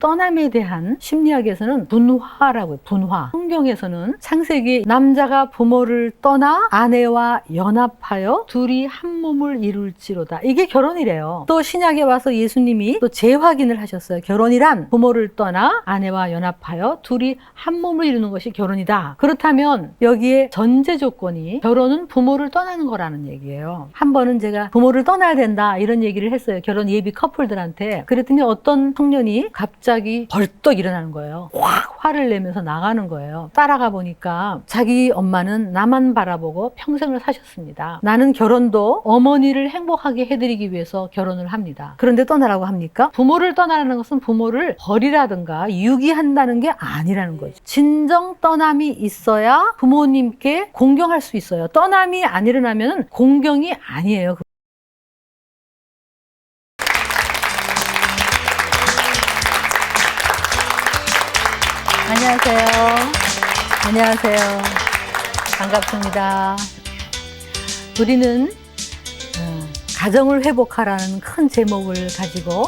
떠남에 대한 심리학에서는 분화라고 해요. 분화. 성경에서는 창세기 남자가 부모를 떠나 아내와 연합하여 둘이 한 몸을 이룰지로다. 이게 결혼이래요. 또 신약에 와서 예수님이 또 재확인을 하셨어요. 결혼이란 부모를 떠나 아내와 연합하여 둘이 한 몸을 이루는 것이 결혼이다. 그렇다면 여기에 전제 조건이 결혼은 부모를 떠나는 거라는 얘기예요. 한 번은 제가 부모를 떠나야 된다 이런 얘기를 했어요. 결혼 예비 커플들한테. 그랬더니 어떤 청년이 갑자기 벌떡 일어나는 거예요. 확 화를 내면서 나가는 거예요. 따라가 보니까 자기 엄마는 나만 바라보고 평생을 사셨습니다. 나는 결혼도 어머니를 행복하게 해드리기 위해서 결혼을 합니다. 그런데 떠나라고 합니까? 부모를 떠나라는 것은 부모를 버리라든가 유기한다는 게 아니라는 거죠. 진정 떠남이 있어야 부모님께 공경할 수 있어요. 떠남이 안 일어나면 공경이 아니에요. 안녕하세요. 안녕하세요. 반갑습니다. 우리는 가정을 회복하라는 큰 제목을 가지고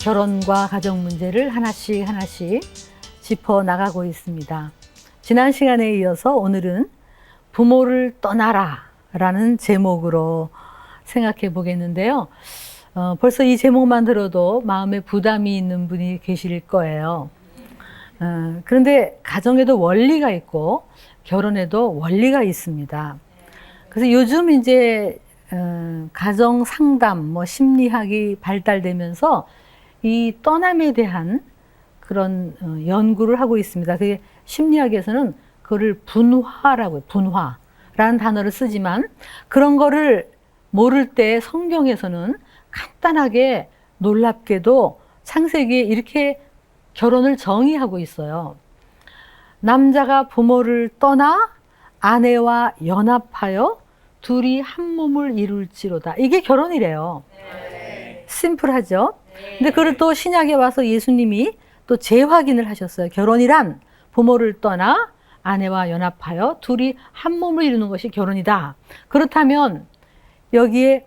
결혼과 가정 문제를 하나씩 짚어 나가고 있습니다. 지난 시간에 이어서 오늘은 부모를 떠나라 라는 제목으로 생각해 보겠는데요. 벌써 이 제목만 들어도 마음에 부담이 있는 분이 계실 거예요. 그런데 가정에도 원리가 있고 결혼에도 원리가 있습니다. 그래서 요즘 이제 가정 상담, 심리학이 발달되면서 이 떠남에 대한 그런 연구를 하고 있습니다. 그게 심리학에서는 그거를 분화라고 해요. 분화라는 단어를 쓰지만 그런 거를 모를 때 성경에서는 간단하게 놀랍게도 창세기에 이렇게 결혼을 정의하고 있어요. 남자가 부모를 떠나 아내와 연합하여 둘이 한 몸을 이룰지로다. 이게 결혼이래요. 네. 심플하죠? 네. 근데 그걸 또 신약에 와서 예수님이 또 재확인을 하셨어요. 결혼이란 부모를 떠나 아내와 연합하여 둘이 한 몸을 이루는 것이 결혼이다. 그렇다면 여기에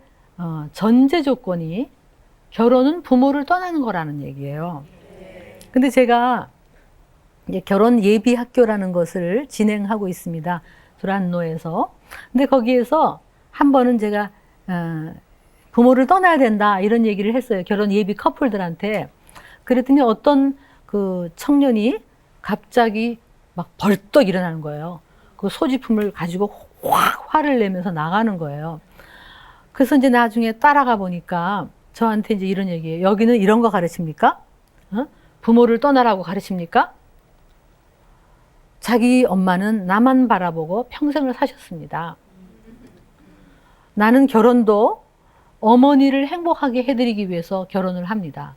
전제 조건이 결혼은 부모를 떠나는 거라는 얘기예요. 근데 제가 이제 결혼 예비 학교라는 것을 진행하고 있습니다. 두란노에서. 근데 거기에서 한 번은 제가 부모를 떠나야 된다 이런 얘기를 했어요. 결혼 예비 커플들한테. 그랬더니 어떤 그 청년이 갑자기 막 벌떡 일어나는 거예요. 그 소지품을 가지고 확 화를 내면서 나가는 거예요. 그래서 이제 나중에 따라가 보니까 저한테 이제 이런 얘기예요. 여기는 이런 거 가르칩니까? 부모를 떠나라고 가르칩니까? 자기 엄마는 나만 바라보고 평생을 사셨습니다. 나는 결혼도 어머니를 행복하게 해드리기 위해서 결혼을 합니다.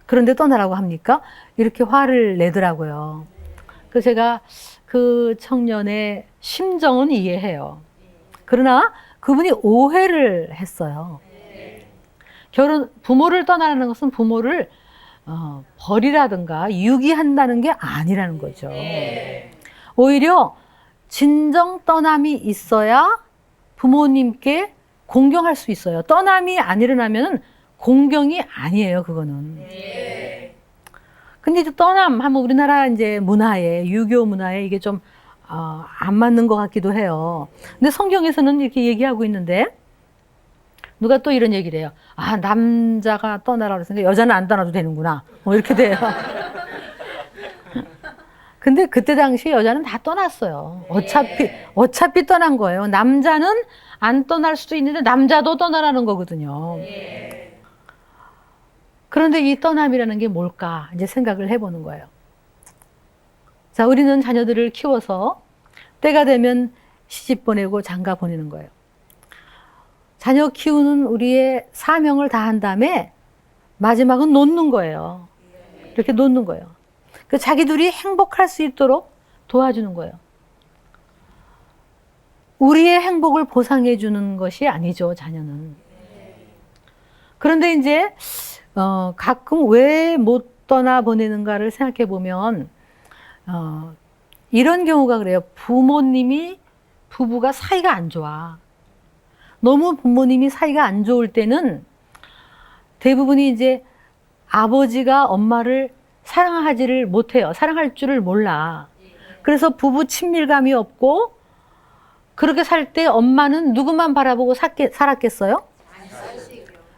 그런데 떠나라고 합니까? 이렇게 화를 내더라고요. 그래서 제가 그 청년의 심정은 이해해요. 그러나 그분이 오해를 했어요. 부모를 떠나라는 것은 부모를 버리라든가 유기한다는 게 아니라는 거죠. 오히려 진정 떠남이 있어야 부모님께 공경할 수 있어요. 떠남이 안 일어나면 공경이 아니에요, 그거는. 근데 이제 떠남 하면 우리나라 이제 문화에, 유교 문화에 이게 좀 안 맞는 것 같기도 해요. 근데 성경에서는 이렇게 얘기하고 있는데 누가 또 이런 얘기를 해요. 아, 남자가 떠나라 그랬으니까 여자는 안 떠나도 되는구나. 이렇게 돼요. 근데 그때 당시 여자는 다 떠났어요. 어차피 떠난 거예요. 남자는 안 떠날 수도 있는데 남자도 떠나라는 거거든요. 그런데 이 떠남이라는 게 뭘까? 이제 생각을 해보는 거예요. 자, 우리는 자녀들을 키워서 때가 되면 시집 보내고 장가 보내는 거예요. 자녀 키우는 우리의 사명을 다한 다음에 마지막은 놓는 거예요. 이렇게 놓는 거예요. 그 자기들이 행복할 수 있도록 도와주는 거예요. 우리의 행복을 보상해 주는 것이 아니죠, 자녀는. 그런데 이제 가끔 왜 못 떠나 보내는가를 생각해 보면 이런 경우가 그래요. 부부가 사이가 안 좋아. 너무 부모님이 사이가 안 좋을 때는 대부분이 이제 아버지가 엄마를 사랑하지를 못해요. 사랑할 줄을 몰라. 그래서 부부 친밀감이 없고 그렇게 살 때 엄마는 누구만 바라보고 살았겠어요?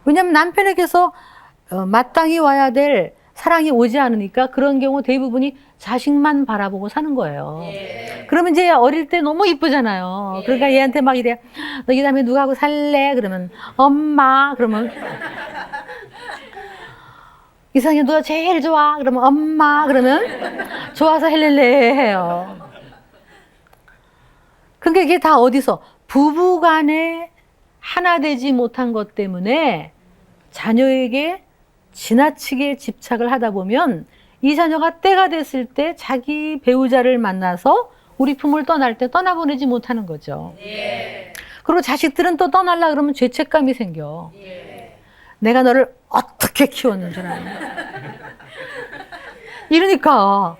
왜냐하면 남편에게서 마땅히 와야 될 사랑이 오지 않으니까 그런 경우 대부분이 자식만 바라보고 사는 거예요. 그러면 이제 어릴 때 너무 이쁘잖아요. 그러니까 얘한테 막 이래. 너 이 다음에 누구하고 살래? 그러면 엄마. 그러면 이상해 누가 제일 좋아? 그러면 엄마. 그러면 좋아서 헬렐레 해요. 그러니까 이게 다 어디서? 부부간에 하나 되지 못한 것 때문에 자녀에게 지나치게 집착을 하다 보면 이 자녀가 때가 됐을 때 자기 배우자를 만나서 우리 품을 떠날 때 떠나보내지 못하는 거죠. 그리고 자식들은 또 떠나려고 그러면 죄책감이 생겨. 내가 너를 어떻게 키웠는 줄 아냐. 이러니까.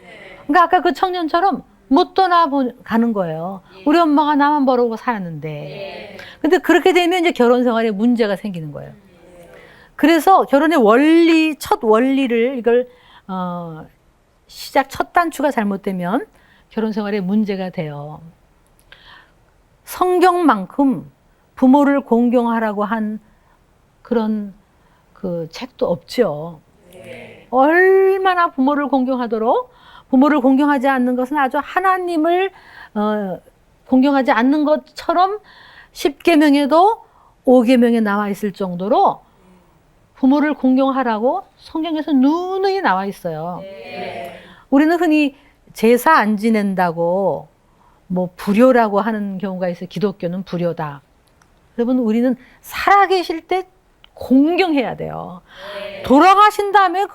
그러니까 아까 그 청년처럼 못 떠나가는 거예요. 우리 엄마가 나만 벌어오고 살았는데. 근데 그렇게 되면 이제 결혼 생활에 문제가 생기는 거예요. 그래서 결혼의 원리, 첫 원리를 이걸 시작 첫 단추가 잘못되면 결혼 생활에 문제가 돼요. 성경만큼 부모를 공경하라고 한 그런 그 책도 없죠. 얼마나 부모를 공경하도록 부모를 공경하지 않는 것은 아주 하나님을 공경하지 않는 것처럼 10계명에도 5계명에 나와 있을 정도로 부모를 공경하라고 성경에서 누누이 나와 있어요. 우리는 흔히 제사 안 지낸다고 뭐 불효라고 하는 경우가 있어요. 기독교는 불효다. 여러분 우리는 살아계실 때 공경해야 돼요. 돌아가신 다음에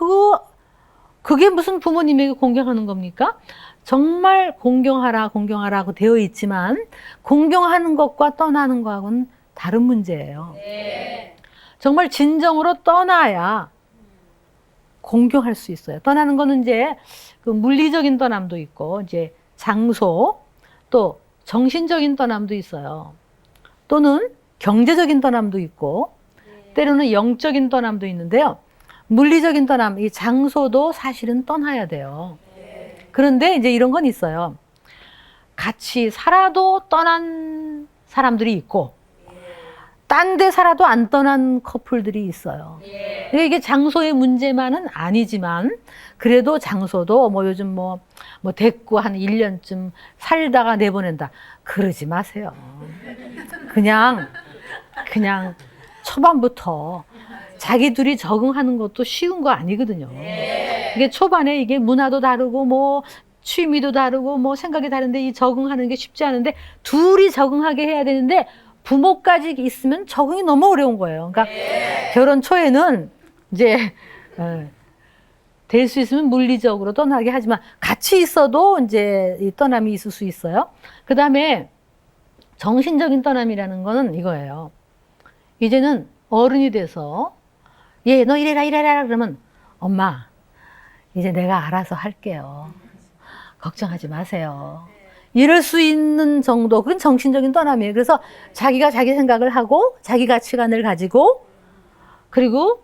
그게 무슨 부모님에게 공경하는 겁니까? 정말 공경하라고 되어 있지만 공경하는 것과 떠나는 것하고는 다른 문제예요. 정말 진정으로 떠나야 공경할 수 있어요. 떠나는 거는 이제 그 물리적인 떠남도 있고 이제 장소 또 정신적인 떠남도 있어요. 또는 경제적인 떠남도 있고 때로는 영적인 떠남도 있는데요. 물리적인 떠남, 이 장소도 사실은 떠나야 돼요. 그런데 이제 이런 건 있어요. 같이 살아도 떠난 사람들이 있고 딴 데 살아도 안 떠난 커플들이 있어요. 이게 장소의 문제만은 아니지만 그래도 장소도 뭐 요즘 뭐 대꾸 한 1년쯤 살다가 내보낸다. 그러지 마세요. 그냥 초반부터 자기 둘이 적응하는 것도 쉬운 거 아니거든요. 이게 초반에 이게 문화도 다르고 뭐 취미도 다르고 뭐 생각이 다른데 이 적응하는 게 쉽지 않은데 둘이 적응하게 해야 되는데 부모까지 있으면 적응이 너무 어려운 거예요. 그러니까 결혼 초에는 이제 될 수 있으면 물리적으로 떠나게 하지만 같이 있어도 이제 이 떠남이 있을 수 있어요. 그 다음에 정신적인 떠남이라는 거는 이거예요. 이제는 어른이 돼서 얘 너 이래라 그러면 엄마 이제 내가 알아서 할게요. 걱정하지 마세요. 이럴 수 있는 정도, 그건 정신적인 떠남이에요. 그래서 자기가 자기 생각을 하고 자기 가치관을 가지고 그리고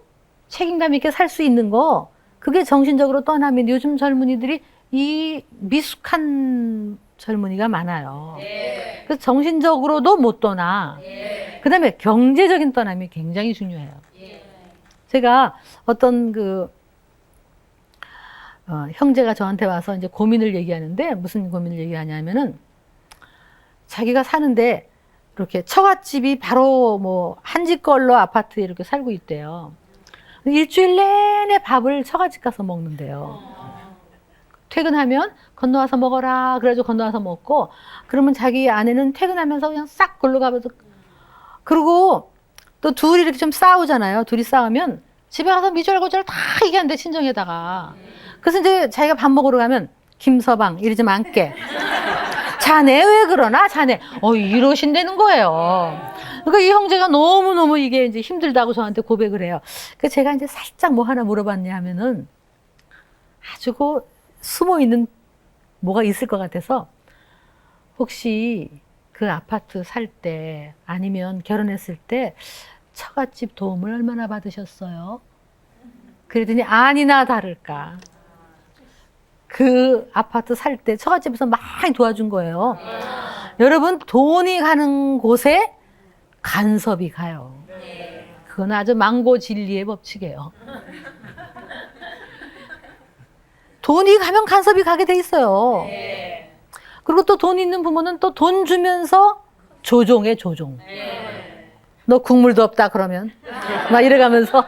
책임감 있게 살 수 있는 거, 그게 정신적으로 떠남인데 요즘 젊은이들이 이 미숙한 젊은이가 많아요. 그래서 정신적으로도 못 떠나. 그 다음에 경제적인 떠남이 굉장히 중요해요. 제가 어떤 형제가 저한테 와서 이제 고민을 얘기하는데 무슨 고민을 얘기하냐면은 자기가 사는데 이렇게 처갓집이 바로 뭐 한 집 걸로 아파트에 이렇게 살고 있대요. 일주일 내내 밥을 처갓집 가서 먹는데요. 퇴근하면 건너와서 먹어라. 그래가지고 건너와서 먹고 그러면 자기 아내는 퇴근하면서 그냥 싹 골로 가면서 그리고 또 둘이 이렇게 좀 싸우잖아요. 둘이 싸우면 집에 가서 미절고절 다 얘기하는데 친정에다가. 그래서 이제 자기가 밥 먹으러 가면 김서방 이러지 않게 자네 왜 그러나 자네 이러신다는 거예요. 그러니까 이 형제가 너무너무 이게 이제 힘들다고 저한테 고백을 해요. 그래서 제가 이제 살짝 뭐 하나 물어봤냐 하면은 아주 숨어 있는 뭐가 있을 것 같아서 혹시 그 아파트 살 때 아니면 결혼했을 때 처갓집 도움을 얼마나 받으셨어요? 그랬더니 아니나 다를까. 그 아파트 살 때 처갓집에서 많이 도와준 거예요. 여러분, 돈이 가는 곳에 간섭이 가요. 그건 아주 망고 진리의 법칙이에요. 돈이 가면 간섭이 가게 돼 있어요. 그리고 또 돈 있는 부모는 또 돈 주면서 조종해, 조종. 너 국물도 없다 그러면 막 이래가면서.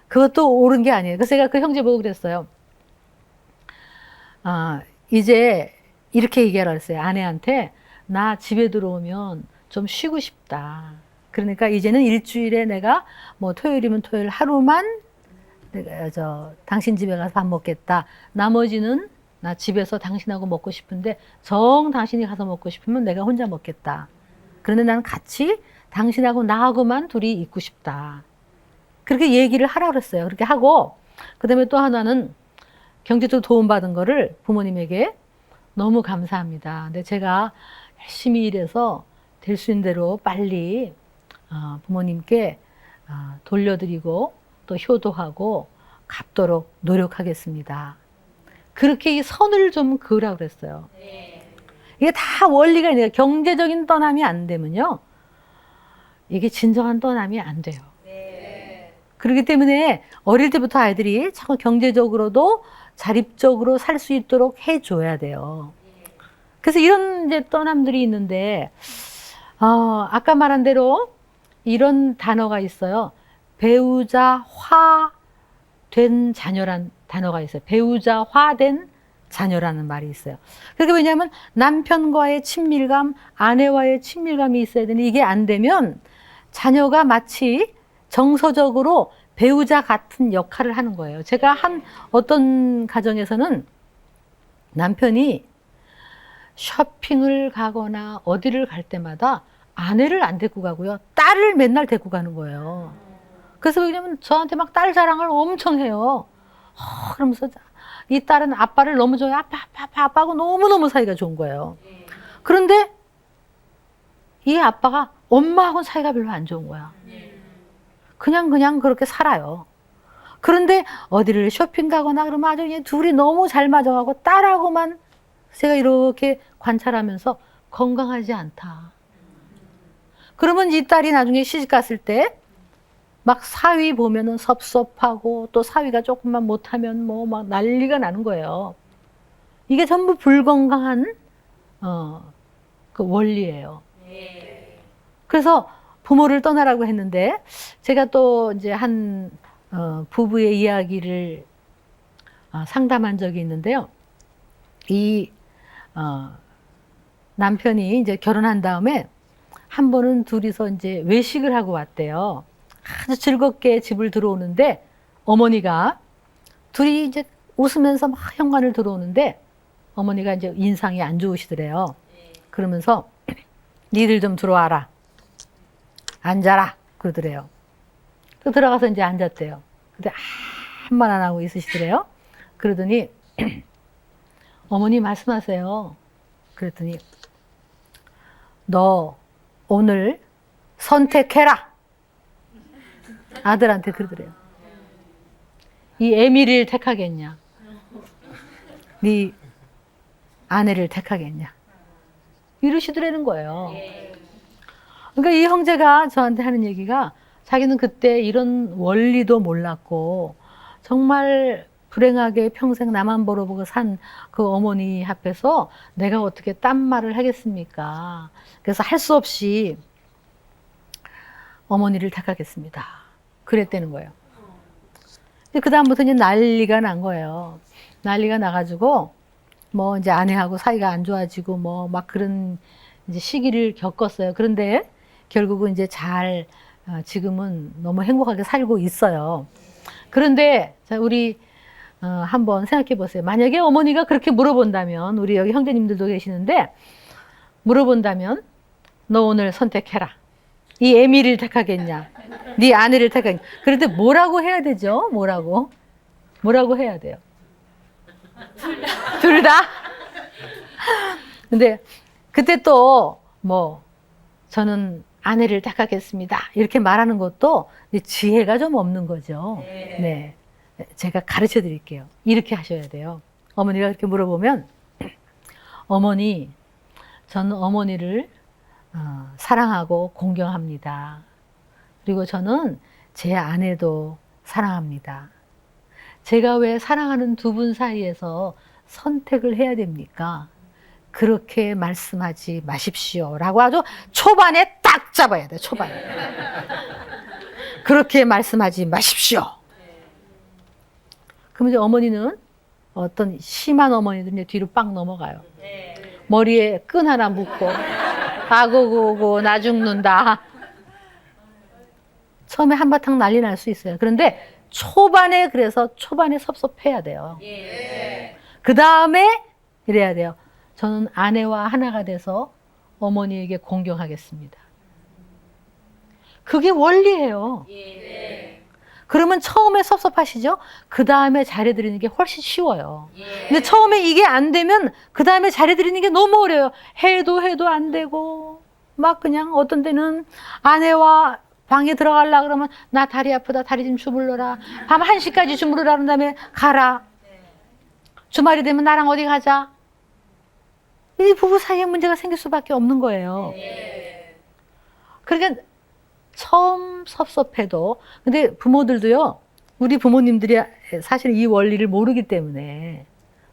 그것도 옳은 게 아니에요. 그래서 제가 그 형제 보고 그랬어요. 이제 이렇게 얘기하라 그랬어요. 아내한테 나 집에 들어오면 좀 쉬고 싶다. 그러니까 이제는 일주일에 내가 뭐 토요일이면 토요일 하루만 내가 당신 집에 가서 밥 먹겠다. 나머지는 나 집에서 당신하고 먹고 싶은데 정 당신이 가서 먹고 싶으면 내가 혼자 먹겠다. 그런데 나는 같이 당신하고 나하고만 둘이 있고 싶다. 그렇게 얘기를 하라 그랬어요. 그렇게 하고 그다음에 또 하나는 경제적으로 도움받은 거를 부모님에게 너무 감사합니다. 근데 제가 열심히 일해서 될 수 있는 대로 빨리 부모님께 돌려드리고 또 효도하고 갚도록 노력하겠습니다. 그렇게 이 선을 좀 그으라고 그랬어요. 이게 다 원리가 있네요. 경제적인 떠남이 안 되면요. 이게 진정한 떠남이 안 돼요. 그렇기 때문에 어릴 때부터 아이들이 참 경제적으로도 자립적으로 살 수 있도록 해줘야 돼요. 그래서 이런 이제 떠남들이 있는데, 아까 말한 대로 이런 단어가 있어요. 배우자화된 자녀란 단어가 있어요. 배우자화된 자녀라는 말이 있어요. 그게 왜냐하면 남편과의 친밀감, 아내와의 친밀감이 있어야 되는데 이게 안 되면 자녀가 마치 정서적으로 배우자 같은 역할을 하는 거예요. 제가 한 어떤 가정에서는 남편이 쇼핑을 가거나 어디를 갈 때마다 아내를 안 데리고 가고요. 딸을 맨날 데리고 가는 거예요. 그래서 왜냐면 저한테 막 딸 자랑을 엄청 해요. 그러면서 이 딸은 아빠를 너무 좋아해. 아빠하고 너무너무 사이가 좋은 거예요. 그런데 이 아빠가 엄마하고는 사이가 별로 안 좋은 거야. 그냥 그렇게 살아요. 그런데 어디를 쇼핑 가거나 그러면 아주 그냥 둘이 너무 잘 맞아가고 딸하고만 제가 이렇게 관찰하면서 건강하지 않다. 그러면 이 딸이 나중에 시집 갔을 때 막 사위 보면은 섭섭하고 또 사위가 조금만 못하면 뭐 막 난리가 나는 거예요. 이게 전부 불건강한 그 원리예요. 그래서 부모를 떠나라고 했는데 제가 또 이제 한 부부의 이야기를 상담한 적이 있는데요. 이 남편이 이제 결혼한 다음에 한 번은 둘이서 이제 외식을 하고 왔대요. 아주 즐겁게 집을 들어오는데 어머니가 둘이 이제 웃으면서 막 현관을 들어오는데 어머니가 이제 인상이 안 좋으시더래요. 그러면서 니들 좀 들어와라. 앉아라. 그러더래요. 또 들어가서 이제 앉았대요. 근데 아무 말 안 하고 있으시더래요. 그러더니 어머니 말씀하세요. 그랬더니 너 오늘 선택해라. 아들한테 그러더래요. 이 애미를 택하겠냐? 네 아내를 택하겠냐? 이러시더라는 거예요. 그러니까 이 형제가 저한테 하는 얘기가 자기는 그때 이런 원리도 몰랐고 정말 불행하게 평생 나만 벌어보고 산 그 어머니 앞에서 내가 어떻게 딴 말을 하겠습니까? 그래서 할 수 없이 어머니를 택하겠습니다. 그랬다는 거예요. 그 다음부터 이제 난리가 난 거예요. 난리가 나가지고 뭐 이제 아내하고 사이가 안 좋아지고 뭐 막 그런 이제 시기를 겪었어요. 그런데 결국은 이제 잘 지금은 너무 행복하게 살고 있어요. 그런데 자, 우리 한번 생각해 보세요. 만약에 어머니가 그렇게 물어본다면, 우리 여기 형제님들도 계시는데 물어본다면 너 오늘 선택해라. 이 애미를 택하겠냐? 네 아내를 택하겠냐? 그런데 뭐라고 해야 되죠? 뭐라고 해야 돼요? 둘 다? 근데 그때 또 뭐 저는 아내를 택하겠습니다. 이렇게 말하는 것도 지혜가 좀 없는 거죠. 네. 제가 가르쳐 드릴게요. 이렇게 하셔야 돼요. 어머니가 그렇게 물어보면, 어머니, 저는 어머니를 사랑하고 공경합니다. 그리고 저는 제 아내도 사랑합니다. 제가 왜 사랑하는 두 분 사이에서 선택을 해야 됩니까? 그렇게 말씀하지 마십시오. 라고 아주 초반에 딱 잡아야 돼, 초반에. 그렇게 말씀하지 마십시오. 그럼 이제 어머니는 어떤 심한 어머니들 이제 뒤로 빡 넘어가요. 머리에 끈 하나 묶고, 아고고고, 나 죽는다. 처음에 한바탕 난리 날 수 있어요. 그런데 초반에, 그래서 초반에 섭섭해야 돼요. 그 다음에 이래야 돼요. 저는 아내와 하나가 돼서 어머니에게 공경하겠습니다. 그게 원리예요. 그러면 처음에 섭섭하시죠? 그 다음에 잘해드리는 게 훨씬 쉬워요. 근데 처음에 이게 안 되면 그 다음에 잘해드리는 게 너무 어려워요. 해도 안 되고 막 그냥 어떤 때는 아내와 방에 들어가려고 그러면 나 다리 아프다, 다리 좀 주물러라. 밤 1시까지 주무르라 그런 다음에 가라. 주말이 되면 나랑 어디 가자. 이 부부 사이에 문제가 생길 수밖에 없는 거예요. 그러니까 처음 섭섭해도, 근데 부모들도요, 우리 부모님들이 사실 이 원리를 모르기 때문에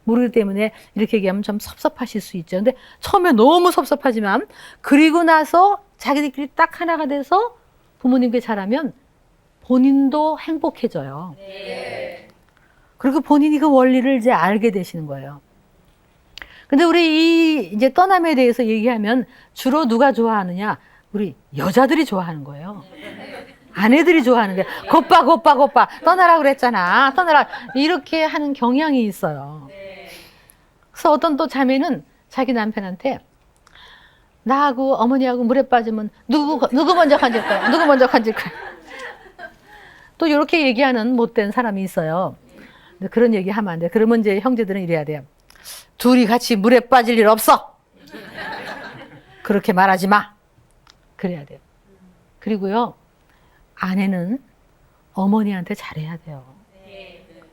이렇게 얘기하면 좀 섭섭하실 수 있죠. 근데 처음에 너무 섭섭하지만 그리고 나서 자기들끼리 딱 하나가 돼서 부모님께 잘하면 본인도 행복해져요. 그리고 본인이 그 원리를 이제 알게 되시는 거예요. 근데 우리 이 이제 떠남에 대해서 얘기하면 주로 누가 좋아하느냐? 우리 여자들이 좋아하는 거예요. 아내들이 좋아하는 게 곧바 떠나라 그랬잖아. 떠나라. 이렇게 하는 경향이 있어요. 그래서 어떤 또 자매는 자기 남편한테 나하고 어머니하고 물에 빠지면 누구 먼저 건질 거야? 누구 먼저 건질 거야? 또 이렇게 얘기하는 못된 사람이 있어요. 근데 그런 얘기 하면 안 돼. 그러면 이제 형제들은 이래야 돼요. 둘이 같이 물에 빠질 일 없어. 그렇게 말하지 마. 그래야 돼요. 그리고요, 아내는 어머니한테 잘해야 돼요.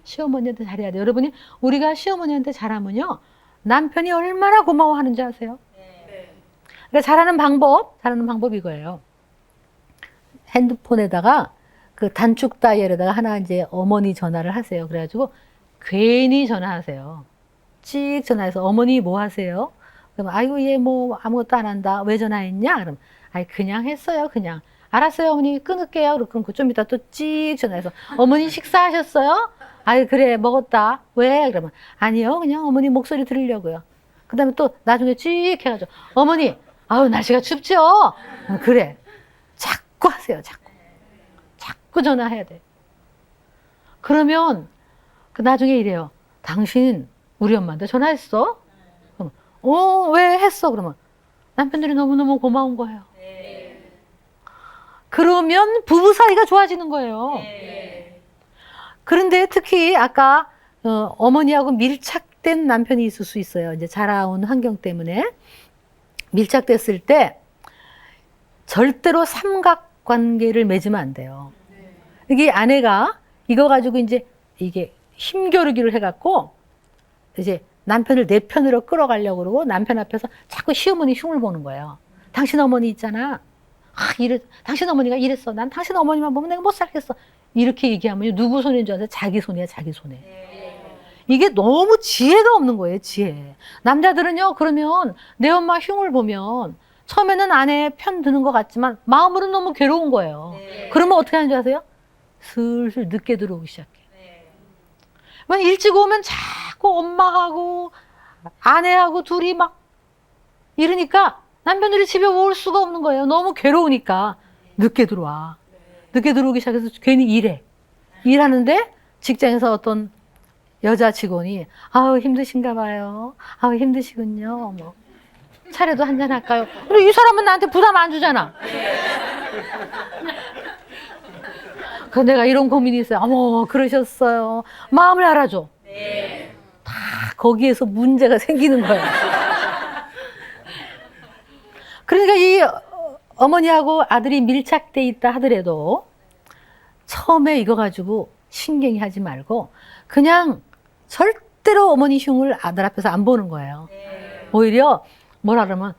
시어머니한테 잘해야 돼요. 여러분이 우리가 시어머니한테 잘하면요, 남편이 얼마나 고마워하는지 아세요? 그러니까 잘하는 방법 이거예요. 핸드폰에다가 그 단축 다이얼에다가 하나 이제 어머니 전화를 하세요. 그래가지고 괜히 전화하세요. 찍 전화해서 어머니 뭐 하세요? 그럼 아이고 얘 뭐 아무것도 안 한다. 왜 전화했냐? 그럼 아이 그냥 했어요. 그냥 알았어요 어머니 끊을게요. 그럼 좀 이따 또 찍 전화해서 어머니 식사하셨어요? 아이 그래 먹었다. 왜? 그러면 아니요 그냥 어머니 목소리 들으려고요. 그 다음에 또 나중에 찍 해가지고 어머니 아우 날씨가 춥죠? 그래 자꾸 하세요. 자꾸 전화해야 돼. 그러면 그 나중에 이래요. 당신 우리 엄마한테 전화했어? 그러면 왜 했어? 그러면 남편들이 너무너무 고마운 거예요. 그러면 부부 사이가 좋아지는 거예요. 그런데 특히 아까 어머니하고 밀착된 남편이 있을 수 있어요. 이제 자라온 환경 때문에 밀착됐을 때 절대로 삼각관계를 맺으면 안 돼요. 이게 아내가 이거 가지고 이제 이게 힘겨루기를 해갖고 이제 남편을 내 편으로 끌어가려고 그러고 남편 앞에서 자꾸 시어머니 흉을 보는 거예요. 당신 어머니 있잖아. 당신 어머니가 이랬어. 난 당신 어머니만 보면 내가 못 살겠어. 이렇게 얘기하면 누구 손인 줄 아세요? 자기 손이야, 자기 손에. 이게 너무 지혜가 없는 거예요, 지혜. 남자들은요, 그러면 내 엄마 흉을 보면 처음에는 아내 편 드는 것 같지만 마음으로는 너무 괴로운 거예요. 그러면 어떻게 하는 줄 아세요? 슬슬 늦게 들어오기 시작해. 일찍 오면 자꾸 엄마하고 아내하고 둘이 막 이러니까 남편들이 집에 올 수가 없는 거예요. 너무 괴로우니까 늦게 들어와. 늦게 들어오기 시작해서 괜히 일해. 일하는데 직장에서 어떤 여자 직원이 아우 힘드신가 봐요. 아우 힘드시군요. 뭐 차례도 한잔 할까요? 근데 이 사람은 나한테 부담 안 주잖아. 그 내가 이런 고민이 있어요. 어머 그러셨어요. 마음을 알아줘. 다 거기에서 문제가 생기는 거예요. 그러니까 이 어머니하고 아들이 밀착돼 있다 하더라도 처음에 이거 가지고 신경이 하지 말고 그냥 절대로 어머니 흉을 아들 앞에서 안 보는 거예요. 오히려 뭐라 그러면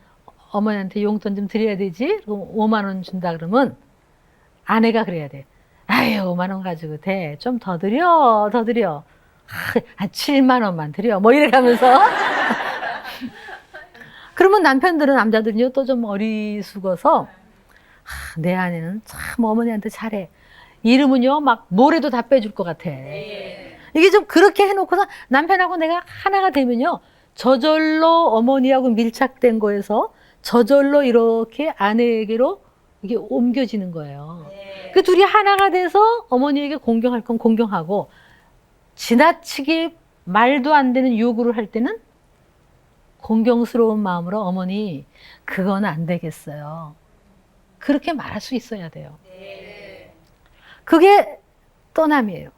어머니한테 용돈 좀 드려야 되지? 5만 원 준다 그러면 아내가 그래야 돼. 아유, 5만 원 가지고 돼. 좀 더 드려, 더 드려. 한 7만 원만 드려. 뭐 이래 가면서. 그러면 남편들은, 남자들은요, 또 좀 어리숙어서, 내 아내는 참 어머니한테 잘해. 이름은요, 막 뭐래도 다 빼줄 것 같아. 이게 좀 그렇게 해놓고서 남편하고 내가 하나가 되면요, 저절로 어머니하고 밀착된 거에서 저절로 이렇게 아내에게로 이게 옮겨지는 거예요. 그 둘이 하나가 돼서 어머니에게 공경할 건 공경하고, 지나치게 말도 안 되는 요구를 할 때는 공경스러운 마음으로 어머니, 그건 안 되겠어요. 그렇게 말할 수 있어야 돼요. 그게 떠남이에요.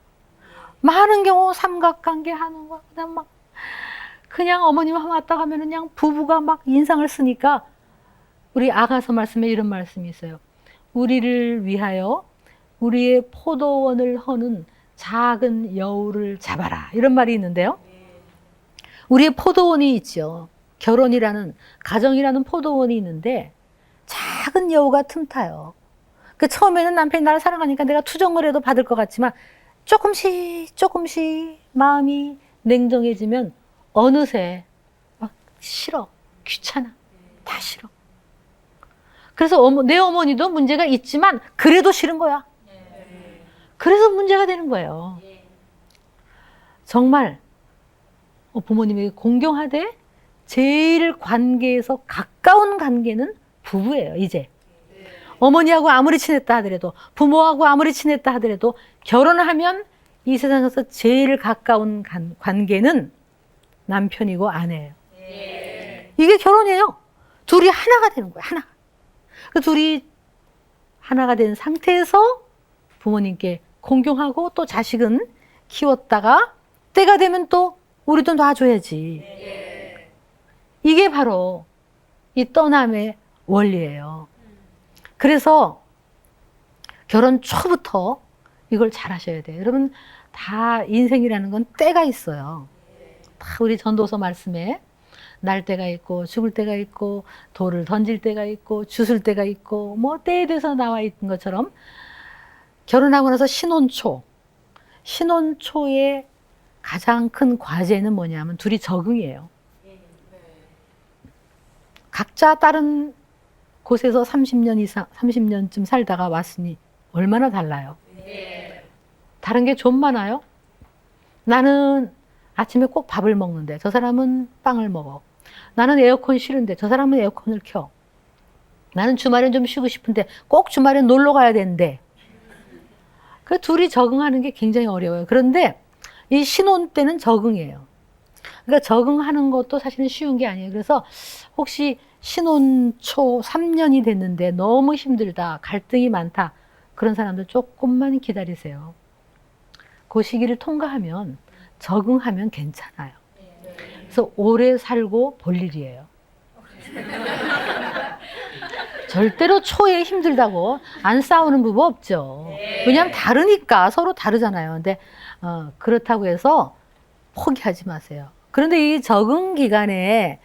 많은 경우 삼각관계 하는 거, 그냥 어머님 왔다 가면 그냥 부부가 막 인상을 쓰니까 우리 아가서 말씀에 이런 말씀이 있어요. 우리를 위하여 우리의 포도원을 허는 작은 여우를 잡아라. 이런 말이 있는데요. 우리의 포도원이 있죠. 결혼이라는, 가정이라는 포도원이 있는데 작은 여우가 틈타요. 그 처음에는 남편이 나를 사랑하니까 내가 투정을 해도 받을 것 같지만 조금씩 마음이 냉정해지면 어느새 막 싫어, 귀찮아, 다 싫어. 그래서 내 어머니도 문제가 있지만 그래도 싫은 거야. 그래서 문제가 되는 거예요. 정말 부모님에게 공경하되 제일 관계에서 가까운 관계는 부부예요, 이제. 어머니하고 아무리 친했다 하더라도, 부모하고 아무리 친했다 하더라도 결혼을 하면 이 세상에서 제일 가까운 관계는 남편이고 아내예요. 이게 결혼이에요. 둘이 하나가 되는 거예요, 하나. 그 둘이 하나가 된 상태에서 부모님께 공경하고 또 자식은 키웠다가 때가 되면 또 우리도 놔줘야지. 이게 바로 이 떠남의 원리예요. 그래서 결혼 초부터 이걸 잘 하셔야 돼요. 여러분, 다 인생이라는 건 때가 있어요. 다 우리 전도서 말씀에 날 때가 있고 죽을 때가 있고 돌을 던질 때가 있고 주술 때가 있고 뭐 때에 대해서 나와 있는 것처럼 결혼하고 나서 신혼초의 가장 큰 과제는 뭐냐면 둘이 적응이에요. 각자 다른 곳에서 30년 이상, 30년쯤 살다가 왔으니 얼마나 달라요. 다른 게 좀 많아요. 나는 아침에 꼭 밥을 먹는데 저 사람은 빵을 먹어. 나는 에어컨 싫은데 저 사람은 에어컨을 켜. 나는 주말엔 좀 쉬고 싶은데 꼭 주말엔 놀러 가야 되는데. 그 둘이 적응하는 게 굉장히 어려워요. 그런데 이 신혼 때는 적응이에요. 그러니까 적응하는 것도 사실은 쉬운 게 아니에요. 그래서 혹시 신혼 초 3년이 됐는데 너무 힘들다, 갈등이 많다, 그런 사람들 조금만 기다리세요. 그 시기를 통과하면, 적응하면 괜찮아요. 그래서 오래 살고 볼 일이에요. 절대로 초에 힘들다고 안 싸우는 부부 없죠. 왜냐하면 다르니까, 서로 다르잖아요. 근데 그렇다고 해서 포기하지 마세요. 그런데 이 적응 기간에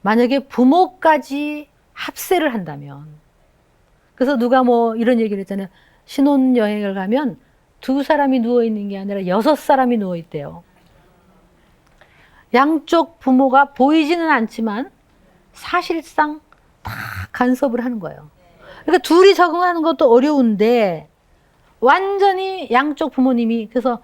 만약에 부모까지 합세를 한다면, 그래서 누가 뭐 이런 얘기를 했잖아요. 신혼여행을 가면 2사람이 누워있는 게 아니라 6사람이 누워있대요. 양쪽 부모가 보이지는 않지만 사실상 다 간섭을 하는 거예요. 그러니까 둘이 적응하는 것도 어려운데 완전히 양쪽 부모님이, 그래서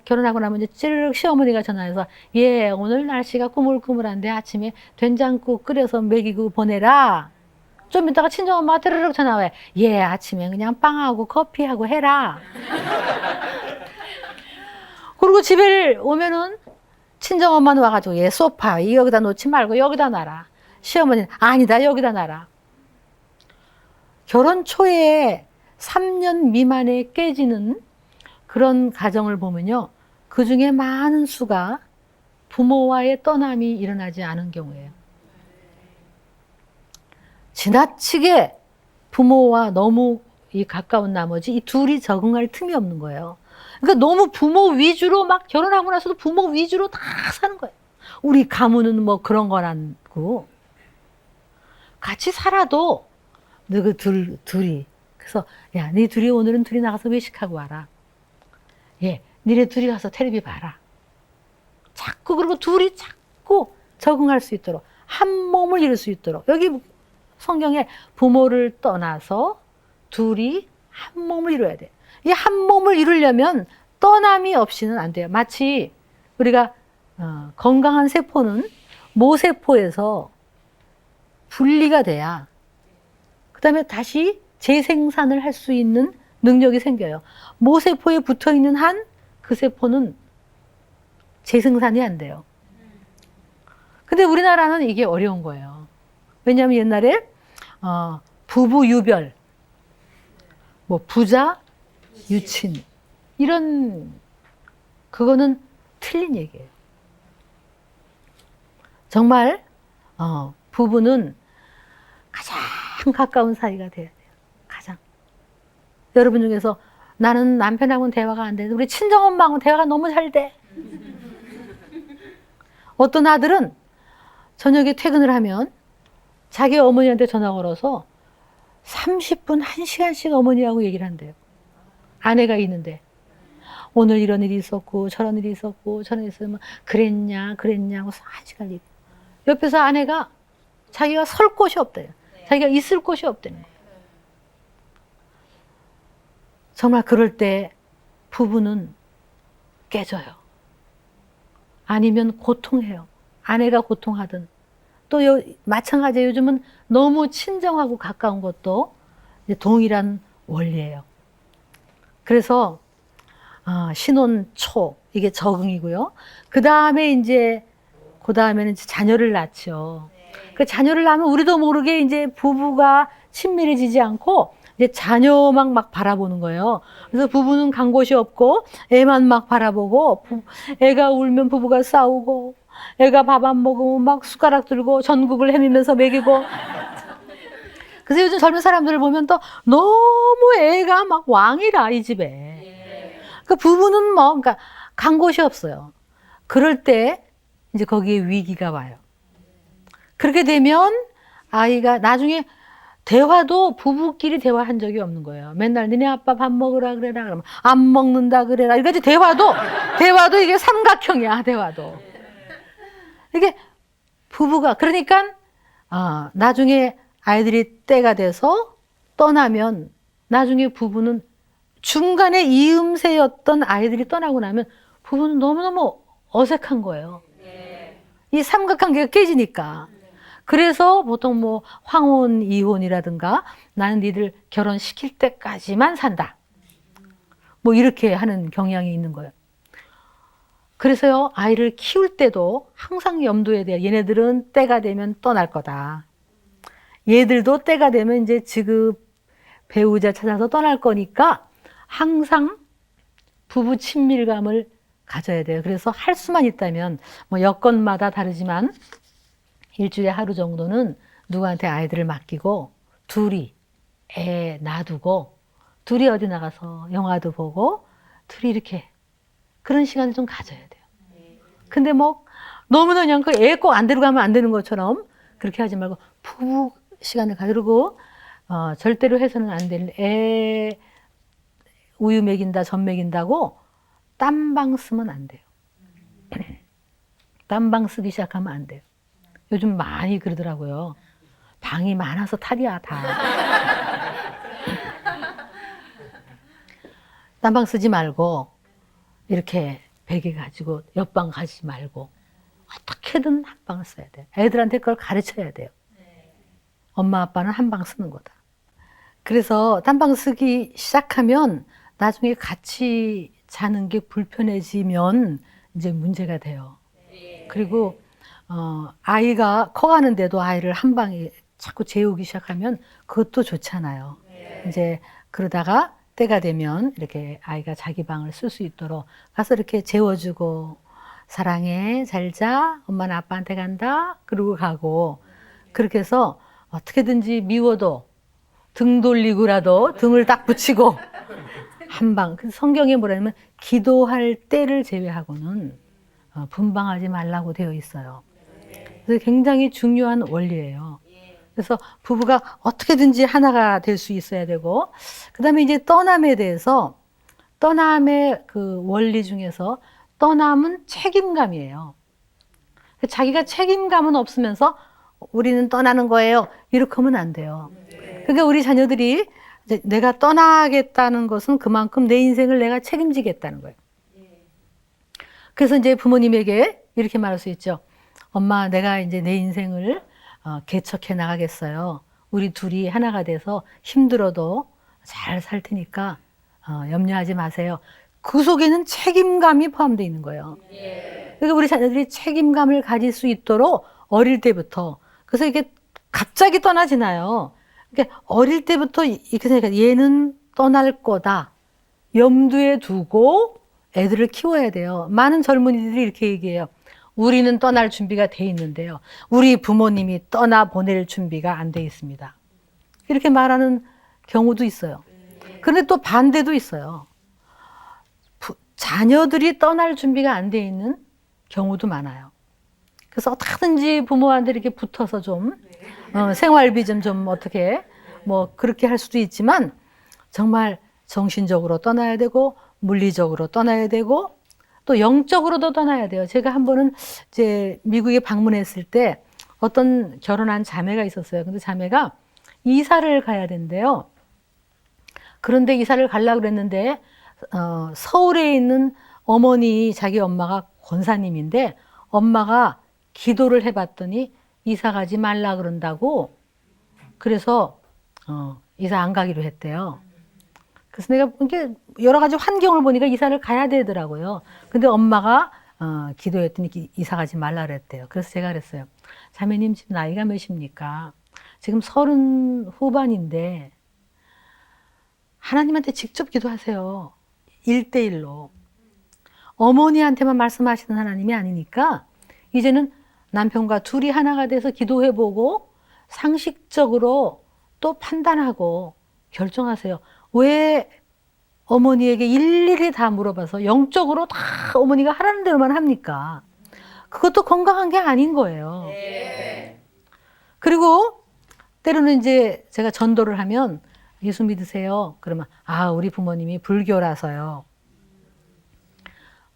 결혼하고 나면 이제 찌르륵 시어머니가 전화해서 예, 오늘 날씨가 꾸물꾸물한데 아침에 된장국 끓여서 먹이고 보내라. 좀 이따가 친정엄마가 드르륵 전화해. 예, 아침에 그냥 빵하고 커피하고 해라. 그리고 집에 오면은 친정엄마는 와가지고 예, 소파 여기다 놓지 말고 여기다 놔라. 시어머니는 아니다, 여기다 놔라. 결혼 초에 3년 미만에 깨지는 그런 가정을 보면요, 그 중에 많은 수가 부모와의 떠남이 일어나지 않은 경우예요. 지나치게 부모와 너무 이 가까운 나머지 이 둘이 적응할 틈이 없는 거예요. 그러니까 너무 부모 위주로 막 결혼하고 나서도 부모 위주로 다 사는 거예요. 우리 가문은 뭐 그런 건 아니고 같이 살아도 너그 둘이 그래서 야, 네 둘이 오늘은 둘이 나가서 외식하고 와라. 예, 니네 둘이 가서 텔레비 봐라. 자꾸 그리고 둘이 자꾸 적응할 수 있도록 한 몸을 이룰 수 있도록 여기 성경에 부모를 떠나서 둘이 한 몸을 이뤄야 돼. 이 한 몸을 이루려면 떠남이 없이는 안 돼요. 마치 우리가 건강한 세포는 모세포에서 분리가 돼야 그 다음에 다시 재생산을 할 수 있는 능력이 생겨요. 모세포에 붙어있는 한 그 세포는 재생산이 안 돼요. 근데 우리나라는 이게 어려운 거예요. 왜냐하면 옛날에 부부 유별, 뭐 부자 유친 이런 그거는 틀린 얘기예요. 정말 부부는 가장 가까운 사이가 돼야 돼요. 가장. 여러분 중에서 나는 남편하고는 대화가 안 되는데 우리 친정엄마하고는 대화가 너무 잘 돼. 어떤 아들은 저녁에 퇴근을 하면 자기 어머니한테 전화 걸어서 30분, 1시간씩 어머니하고 얘기를 한대요. 아내가 있는데. 오늘 이런 일이 있었고 저런 일이 있었고 저런 일이 있었으면 그랬냐고 1시간 얘기. 옆에서 아내가 자기가 설 곳이 없대요. 자기가 있을 곳이 없다는 거예요. 정말 그럴 때 부부는 깨져요. 아니면 고통해요. 아내가 고통하든. 또 마찬가지예요. 요즘은 너무 친정하고 가까운 것도 이제 동일한 원리예요. 그래서 신혼 초 이게 적응이고요. 그 다음에는 이제 자녀를 낳죠. 그 자녀를 낳으면 우리도 모르게 이제 부부가 친밀해지지 않고 이제 자녀만 막 바라보는 거예요. 그래서 부부는 간 곳이 없고 애만 막 바라보고 애가 울면 부부가 싸우고 애가 밥 안 먹으면 막 숟가락 들고 전국을 헤매면서 먹이고. 그래서 요즘 젊은 사람들을 보면 또 너무 애가 막 왕이라 이 집에. 그 부부는 뭐 그러니까 간 곳이 없어요. 그럴 때 이제 거기에 위기가 와요. 그렇게 되면 아이가 나중에 대화도 부부끼리 대화한 적이 없는 거예요. 맨날 너네 아빠 밥 먹으라 그래라 그러면 안 먹는다 그래라. 이까지 대화도 이게 삼각형이야. 대화도 이게 부부가 그러니까 나중에 아이들이 때가 돼서 떠나면 나중에 부부는 중간에 이음새였던 아이들이 떠나고 나면 부부는 너무너무 어색한 거예요. 이 삼각관계가 깨지니까. 그래서 보통 뭐 황혼, 이혼이라든가 나는 니들 결혼시킬 때까지만 산다. 뭐 이렇게 하는 경향이 있는 거예요. 그래서요, 아이를 키울 때도 항상 염두에 돼요. 얘네들은 때가 되면 떠날 거다. 얘들도 때가 되면 이제 지급 배우자 찾아서 떠날 거니까 항상 부부 친밀감을 가져야 돼요. 그래서 할 수만 있다면 뭐 여건마다 다르지만 일주일에 하루 정도는 누구한테 아이들을 맡기고 둘이 애 놔두고 둘이 어디 나가서 영화도 보고 둘이 이렇게 그런 시간을 좀 가져야 돼요. 근데 뭐 너무나 그냥 그 애 꼭 안 데려가면 안 되는 것처럼 그렇게 하지 말고 부부 시간을 가지고 절대로 해서는 안 되는 애 우유 먹인다 젖 먹인다고 딴방 쓰면 안 돼요. 딴방 쓰기 시작하면 안 돼요. 요즘 많이 그러더라고요. 방이 많아서 탈이야 다. 딴방 쓰지 말고 이렇게 베개 가지고 옆방 가지 말고 어떻게든 한 방을 써야 돼요. 애들한테 그걸 가르쳐야 돼요. 엄마 아빠는 한 방 쓰는 거다. 그래서 딴방 쓰기 시작하면 나중에 같이 자는 게 불편해지면 이제 문제가 돼요. 그리고 아이가 커가는데도 아이를 한 방에 자꾸 재우기 시작하면 그것도 좋잖아요. 이제 그러다가 때가 되면 이렇게 아이가 자기 방을 쓸 수 있도록 가서 이렇게 재워주고 사랑해 잘 자 엄마는 아빠한테 간다 그러고 가고 그렇게 해서 어떻게든지 미워도 등 돌리고라도 등을 딱 붙이고 한 방. 성경에 뭐라냐면 기도할 때를 제외하고는 분방하지 말라고 되어 있어요. 그래서 굉장히 중요한 원리예요. 그래서 부부가 어떻게든지 하나가 될 수 있어야 되고, 그 다음에 이제 떠남에 대해서, 떠남의 그 원리 중에서 떠남은 책임감이에요. 자기가 책임감은 없으면서 우리는 떠나는 거예요. 이렇게 하면 안 돼요. 그러니까 우리 자녀들이 이제 내가 떠나겠다는 것은 그만큼 내 인생을 내가 책임지겠다는 거예요. 그래서 이제 부모님에게 이렇게 말할 수 있죠. 엄마, 내가 이제 내 인생을 개척해 나가겠어요. 우리 둘이 하나가 돼서 힘들어도 잘 살 테니까 염려하지 마세요. 그 속에는 책임감이 포함되어 있는 거예요. 그러니까 우리 자녀들이 책임감을 가질 수 있도록 어릴 때부터, 그래서 이게 갑자기 떠나지나요. 그러니까 어릴 때부터 이렇게 생각해. 얘는 떠날 거다. 염두에 두고 애들을 키워야 돼요. 많은 젊은이들이 이렇게 얘기해요. 우리는 떠날 준비가 돼 있는데요. 우리 부모님이 떠나보낼 준비가 안 돼 있습니다. 이렇게 말하는 경우도 있어요. 그런데 또 반대도 있어요. 자녀들이 떠날 준비가 안 돼 있는 경우도 많아요. 그래서 어떻게든지 부모한테 이렇게 붙어서 좀 생활비 좀 어떻게 뭐 그렇게 할 수도 있지만 정말 정신적으로 떠나야 되고 물리적으로 떠나야 되고 또 영적으로도 떠나야 돼요. 제가 한 번은 이제 미국에 방문했을 때 어떤 결혼한 자매가 있었어요. 근데 자매가 이사를 가야 된대요. 그런데 이사를 가려고 그랬는데 서울에 있는 어머니, 자기 엄마가 권사님인데 엄마가 기도를 해봤더니 이사 가지 말라 그런다고. 그래서 이사 안 가기로 했대요. 그래서 내가 이렇게 여러 가지 환경을 보니까 이사를 가야 되더라고요. 근데 엄마가 기도했더니 이사 가지 말라 그랬대요. 그래서 제가 그랬어요. 자매님 지금 나이가 몇입니까? 지금 30 후반인데 하나님한테 직접 기도하세요. 1대1로. 어머니한테만 말씀하시는 하나님이 아니니까 이제는 남편과 둘이 하나가 돼서 기도해보고 상식적으로 또 판단하고 결정하세요. 왜 어머니에게 일일이 다 물어봐서 영적으로 다 어머니가 하라는 대로만 합니까? 그것도 건강한 게 아닌 거예요. 그리고 때로는 이제 제가 전도를 하면 예수 믿으세요? 그러면 우리 부모님이 불교라서요.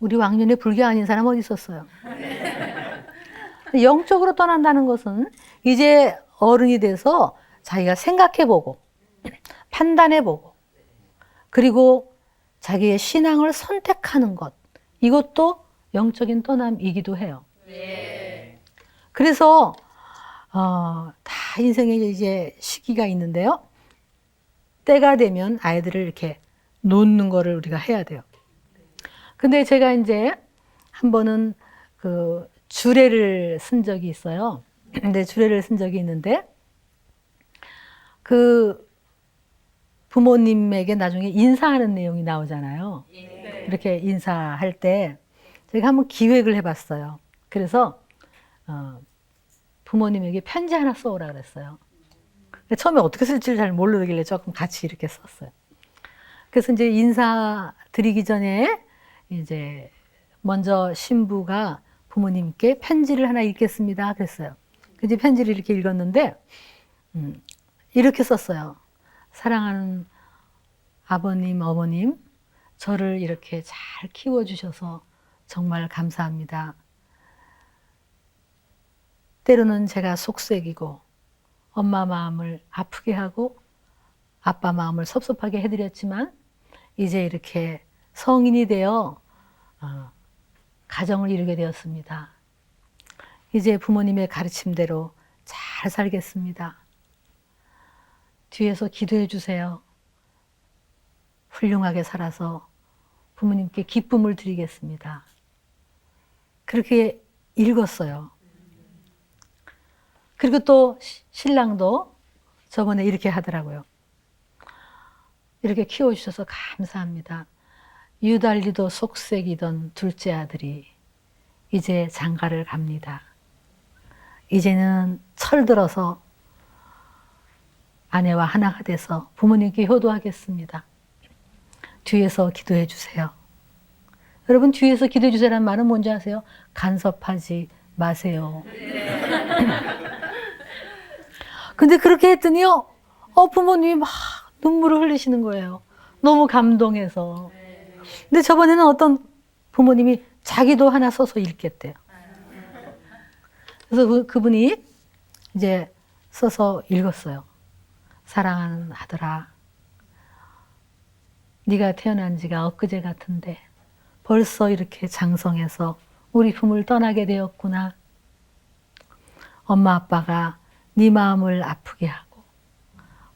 우리 왕년에 불교 아닌 사람 어디 있었어요? 영적으로 떠난다는 것은 이제 어른이 돼서 자기가 생각해보고 판단해보고 그리고 자기의 신앙을 선택하는 것, 이것도 영적인 떠남이기도 해요. 그래서 다 인생에 이제 시기가 있는데요. 때가 되면 아이들을 이렇게 놓는 거를 우리가 해야 돼요. 근데 제가 이제 한 번은 그 주례를 쓴 적이 있어요. 근데 주례를 쓴 적이 있는데 그 부모님에게 나중에 인사하는 내용이 나오잖아요. 이렇게 인사할 때 제가 한번 기획을 해봤어요. 그래서 부모님에게 편지 하나 써오라 그랬어요. 처음에 어떻게 쓸지를 잘 모르길래 조금 같이 이렇게 썼어요. 그래서 이제 인사 드리기 전에 이제 먼저 신부가 부모님께 편지를 하나 읽겠습니다. 그랬어요. 이제 편지를 이렇게 읽었는데 이렇게 썼어요. 사랑하는 아버님, 어머님, 저를 이렇게 잘 키워주셔서 정말 감사합니다. 때로는 제가 속색이고 엄마 마음을 아프게 하고 아빠 마음을 섭섭하게 해드렸지만 이제 이렇게 성인이 되어 가정을 이루게 되었습니다. 이제 부모님의 가르침대로 잘 살겠습니다. 뒤에서 기도해 주세요. 훌륭하게 살아서 부모님께 기쁨을 드리겠습니다. 그렇게 읽었어요. 그리고 또 신랑도 저번에 이렇게 하더라고요. 이렇게 키워주셔서 감사합니다. 유달리도 속색이던 둘째 아들이 이제 장가를 갑니다. 이제는 철들어서 아내와 하나가 돼서 부모님께 효도하겠습니다. 뒤에서 기도해 주세요. 여러분, 뒤에서 기도해 주세요라는 말은 뭔지 아세요? 간섭하지 마세요. 근데 그렇게 했더니요, 부모님이 막 눈물을 흘리시는 거예요. 너무 감동해서. 근데 저번에는 어떤 부모님이 자기도 하나 써서 읽겠대요. 그래서 그분이 이제 써서 읽었어요. 사랑하는 아들아, 네가 태어난 지가 엊그제 같은데 벌써 이렇게 장성해서 우리 품을 떠나게 되었구나. 엄마 아빠가 네 마음을 아프게 하고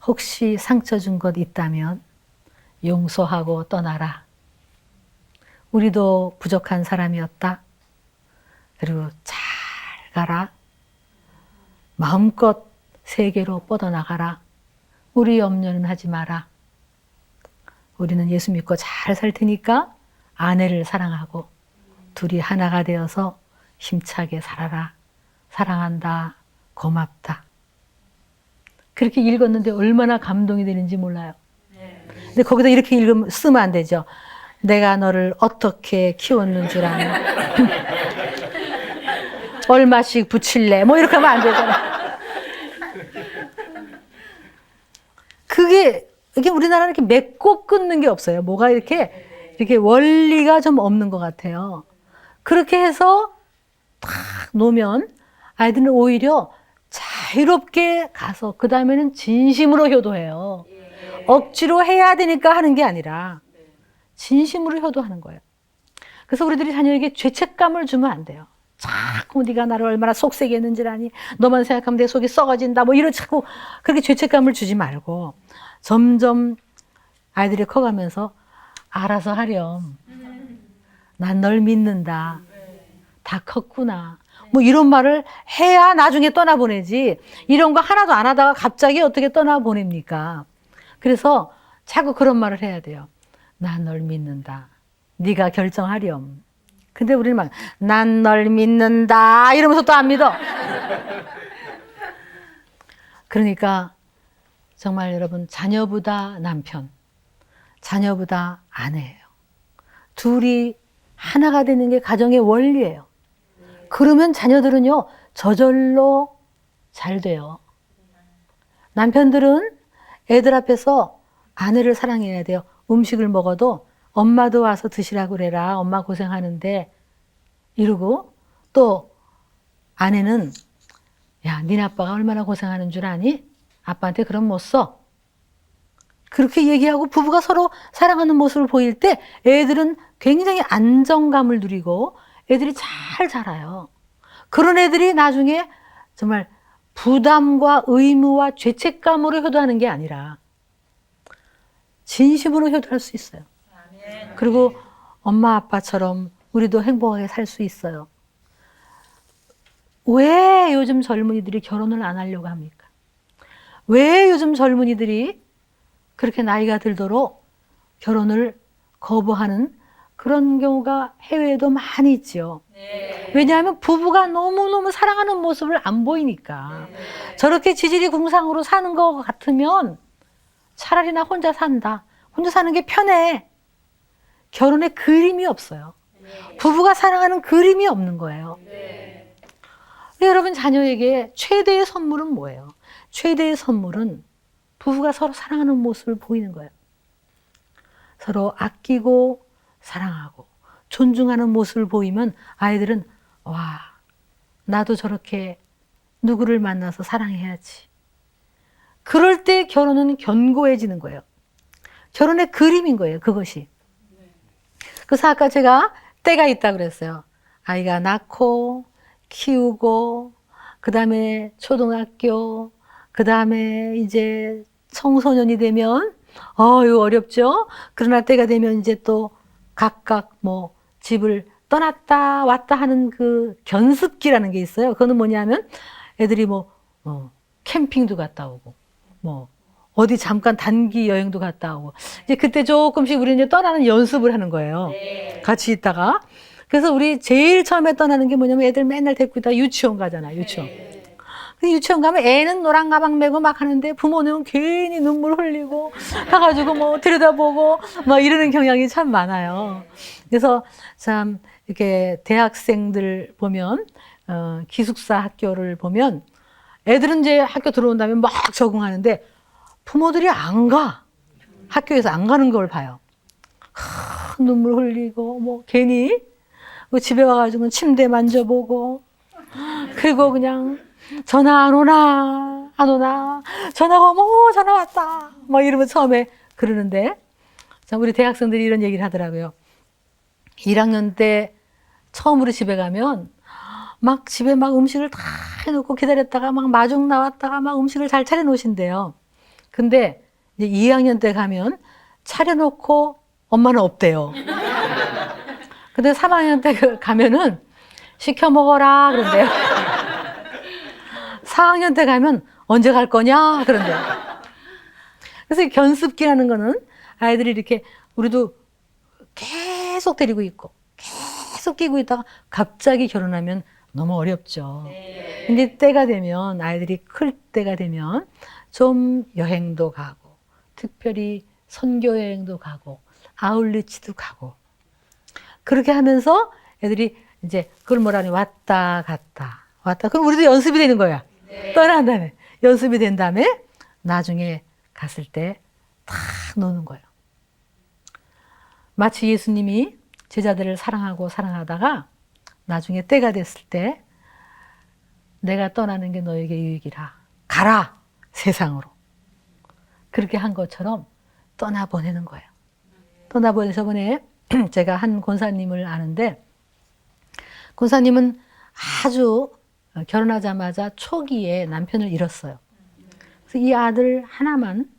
혹시 상처 준 것 있다면 용서하고 떠나라. 우리도 부족한 사람이었다. 그리고 잘 가라. 마음껏 세계로 뻗어나가라. 우리 염려는 하지 마라. 우리는 예수 믿고 잘 살 테니까 아내를 사랑하고 둘이 하나가 되어서 힘차게 살아라. 사랑한다. 고맙다. 그렇게 읽었는데 얼마나 감동이 되는지 몰라요. 근데 거기다 이렇게 쓰면 안 되죠. 내가 너를 어떻게 키웠는 줄 아냐. 얼마씩 붙일래. 뭐 이렇게 하면 안 되잖아. 이게 우리나라는 이렇게 맺고 끊는 게 없어요. 뭐가 이렇게 원리가 좀 없는 것 같아요. 그렇게 해서 탁 놓으면 아이들은 오히려 자유롭게 가서 그 다음에는 진심으로 효도해요. 억지로 해야 되니까 하는 게 아니라 진심으로 효도하는 거예요. 그래서 우리들이 자녀에게 죄책감을 주면 안 돼요. 자꾸 네가 나를 얼마나 속세게 했는지 아니, 너만 생각하면 내 속이 썩어진다, 뭐 이런 자꾸 그렇게 죄책감을 주지 말고 점점 아이들이 커가면서 알아서 하렴. 난 널 믿는다. 다 컸구나. 뭐 이런 말을 해야 나중에 떠나보내지. 이런 거 하나도 안 하다가 갑자기 어떻게 떠나보냅니까? 그래서 자꾸 그런 말을 해야 돼요. 난 널 믿는다. 네가 결정하렴. 근데 우리는 막 난 널 믿는다 이러면서 또 안 믿어. 그러니까 정말 여러분, 자녀보다 남편, 자녀보다 아내예요. 둘이 하나가 되는 게 가정의 원리예요. 그러면 자녀들은요 저절로 잘 돼요. 남편들은 애들 앞에서 아내를 사랑해야 돼요. 음식을 먹어도 엄마도 와서 드시라고 그래라. 엄마 고생하는데 이러고, 또 아내는 야, 니네 아빠가 얼마나 고생하는 줄 아니? 아빠한테 그럼 못 써. 그렇게 얘기하고 부부가 서로 사랑하는 모습을 보일 때 애들은 굉장히 안정감을 누리고 애들이 잘 자라요. 그런 애들이 나중에 정말 부담과 의무와 죄책감으로 효도하는 게 아니라 진심으로 효도할 수 있어요. 그리고 엄마 아빠처럼 우리도 행복하게 살 수 있어요. 왜 요즘 젊은이들이 결혼을 안 하려고 합니까? 왜 요즘 젊은이들이 그렇게 나이가 들도록 결혼을 거부하는 그런 경우가 해외에도 많이 있죠. 왜냐하면 부부가 너무너무 사랑하는 모습을 안 보이니까. 저렇게 지질이 궁상으로 사는 것 같으면 차라리 나 혼자 산다. 혼자 사는 게 편해. 결혼에 그림이 없어요. 부부가 사랑하는 그림이 없는 거예요. 여러분, 자녀에게 최대의 선물은 뭐예요? 최대의 선물은 부부가 서로 사랑하는 모습을 보이는 거예요. 서로 아끼고 사랑하고 존중하는 모습을 보이면 아이들은 와, 나도 저렇게 누구를 만나서 사랑해야지. 그럴 때 결혼은 견고해지는 거예요. 결혼의 그림인 거예요, 그것이. 그래서 아까 제가 때가 있다 그랬어요. 아이가 낳고 키우고 그 다음에 초등학교, 그 다음에 이제 청소년이 되면 이거 어렵죠. 그러나 때가 되면 이제 또 각각 뭐 집을 떠났다 왔다 하는 그 견습기라는 게 있어요. 그거는 뭐냐면 애들이 뭐 캠핑도 갔다 오고 뭐 어디 잠깐 단기 여행도 갔다 오고 이제 그때 조금씩 우리 이제 떠나는 연습을 하는 거예요. 같이 있다가. 그래서 우리 제일 처음에 떠나는 게 뭐냐면 애들 맨날 데리고 있다가 유치원 가잖아, 유치원. 그 유치원 가면 애는 노란 가방 메고 막 하는데 부모는 괜히 눈물 흘리고 가가지고 뭐 들여다보고 막 이러는 경향이 참 많아요. 그래서 참 이렇게 대학생들 보면 기숙사 학교를 보면 애들은 이제 학교 들어온 다음에 막 적응하는데 부모들이 안 가. 학교에서 안 가는 걸 봐요. 눈물 흘리고 뭐 괜히 집에 와가지고 침대 만져보고 그리고 그냥 전화 안 오나 안 오나 전화가 오면 전화 왔다 뭐 이러면 처음에 그러는데 자, 우리 대학생들이 이런 얘기를 하더라고요. 1학년 때 처음으로 집에 가면 막 집에 막 음식을 다 해놓고 기다렸다가 막 마중 나왔다가 막 음식을 잘 차려놓으신대요. 근데 이제 2학년 때 가면 차려놓고 엄마는 없대요. 근데 3학년 때 가면은 시켜 먹어라 그런대요. 4학년 때 가면 언제 갈 거냐 그런대요. 그래서 이 견습기라는 거는 아이들이 이렇게 우리도 계속 데리고 있고 계속 끼고 있다가 갑자기 결혼하면 너무 어렵죠. 근데 때가 되면 아이들이 클 때가 되면 좀 여행도 가고 특별히 선교 여행도 가고 아울리치도 가고 그렇게 하면서 애들이 이제 그걸 뭐라니 왔다 갔다 왔다 그럼 우리도 연습이 되는 거야. 떠난 다음에 연습이 된 다음에 나중에 갔을 때 다 노는 거예요. 마치 예수님이 제자들을 사랑하고 사랑하다가 나중에 때가 됐을 때 내가 떠나는 게 너에게 유익이라 가라 세상으로 그렇게 한 것처럼 떠나보내는 거예요. 떠나보내 저번에 제가 한 권사님을 아는데 권사님은 아주 결혼하자마자 초기에 남편을 잃었어요. 그래서 이 아들 하나만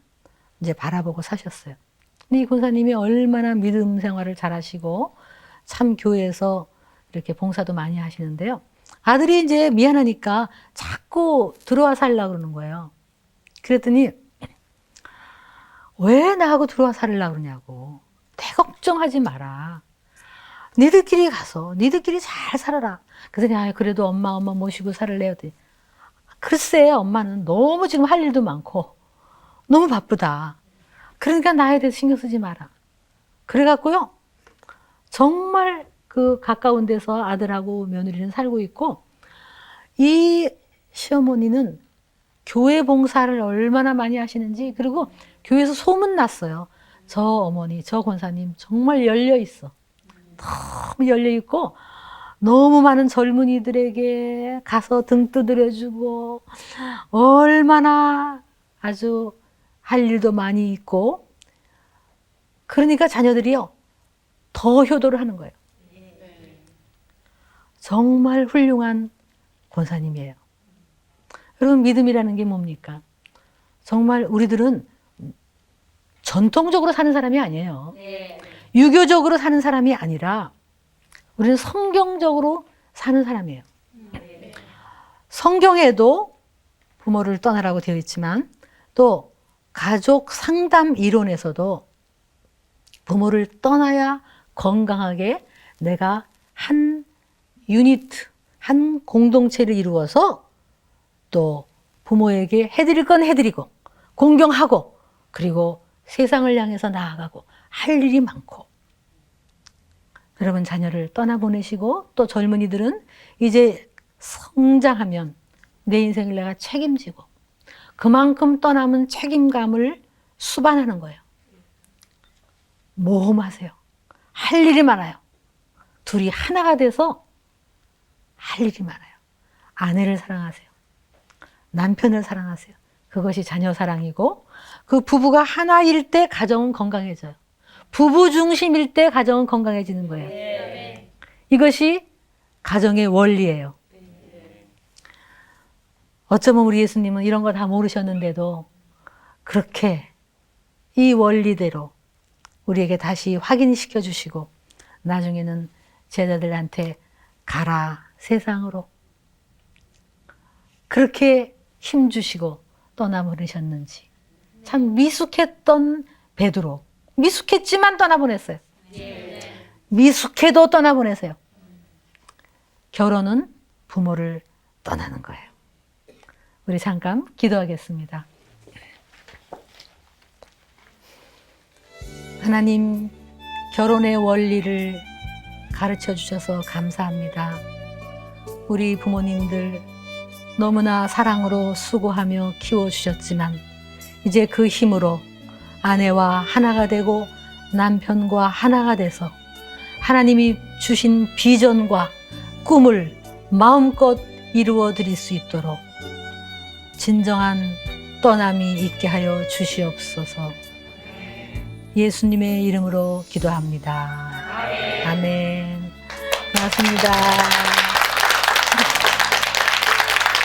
이제 바라보고 사셨어요. 근데 이 권사님이 얼마나 믿음 생활을 잘하시고 참 교회에서 이렇게 봉사도 많이 하시는데요. 아들이 이제 미안하니까 자꾸 들어와 살려고 그러는 거예요. 그랬더니 왜 나하고 들어와 살려고 그러냐고. 대 걱정하지 마라. 니들끼리 가서 니들끼리 잘 살아라. 그래서 그래도 엄마 모시고 살을래요. 글쎄 엄마는 너무 지금 할 일도 많고 너무 바쁘다. 그러니까 나에 대해서 신경 쓰지 마라. 그래갖고요. 정말 그 가까운 데서 아들하고 며느리는 살고 있고 이 시어머니는 교회 봉사를 얼마나 많이 하시는지 그리고 교회에서 소문 났어요. 저 어머니, 저 권사님 정말 열려 있어. 너무 열려 있고 너무 많은 젊은이들에게 가서 등 두드려주고 얼마나 아주 할 일도 많이 있고 그러니까 자녀들이요 더 효도를 하는 거예요. 정말 훌륭한 권사님이에요. 여러분 믿음이라는 게 뭡니까? 정말 우리들은 전통적으로 사는 사람이 아니에요. 유교적으로 사는 사람이 아니라 우리는 성경적으로 사는 사람이에요. 성경에도 부모를 떠나라고 되어 있지만 또 가족 상담 이론에서도 부모를 떠나야 건강하게 내가 한 유니트, 한 공동체를 이루어서 또 부모에게 해드릴 건 해드리고 공경하고 그리고 세상을 향해서 나아가고 할 일이 많고 여러분 자녀를 떠나보내시고 또 젊은이들은 이제 성장하면 내 인생을 내가 책임지고 그만큼 떠남은 책임감을 수반하는 거예요. 모험하세요. 할 일이 많아요. 둘이 하나가 돼서 할 일이 많아요. 아내를 사랑하세요. 남편을 사랑하세요. 그것이 자녀 사랑이고 그 부부가 하나일 때 가정은 건강해져요. 부부 중심일 때 가정은 건강해지는 거예요. 이것이 가정의 원리예요. 어쩌면 우리 예수님은 이런 거 다 모르셨는데도 그렇게 이 원리대로 우리에게 다시 확인시켜 주시고 나중에는 제자들한테 가라 세상으로 그렇게 힘주시고 떠나보내셨는지 참 미숙했던 베드로 미숙했지만 떠나보냈어요. 미숙해도 떠나보내세요. 결혼은 부모를 떠나는 거예요. 우리 잠깐 기도하겠습니다. 하나님, 결혼의 원리를 가르쳐 주셔서 감사합니다. 우리 부모님들 너무나 사랑으로 수고하며 키워주셨지만 이제 그 힘으로 아내와 하나가 되고 남편과 하나가 돼서 하나님이 주신 비전과 꿈을 마음껏 이루어 드릴 수 있도록 진정한 떠남이 있게 하여 주시옵소서. 예수님의 이름으로 기도합니다. 아멘. 고맙습니다.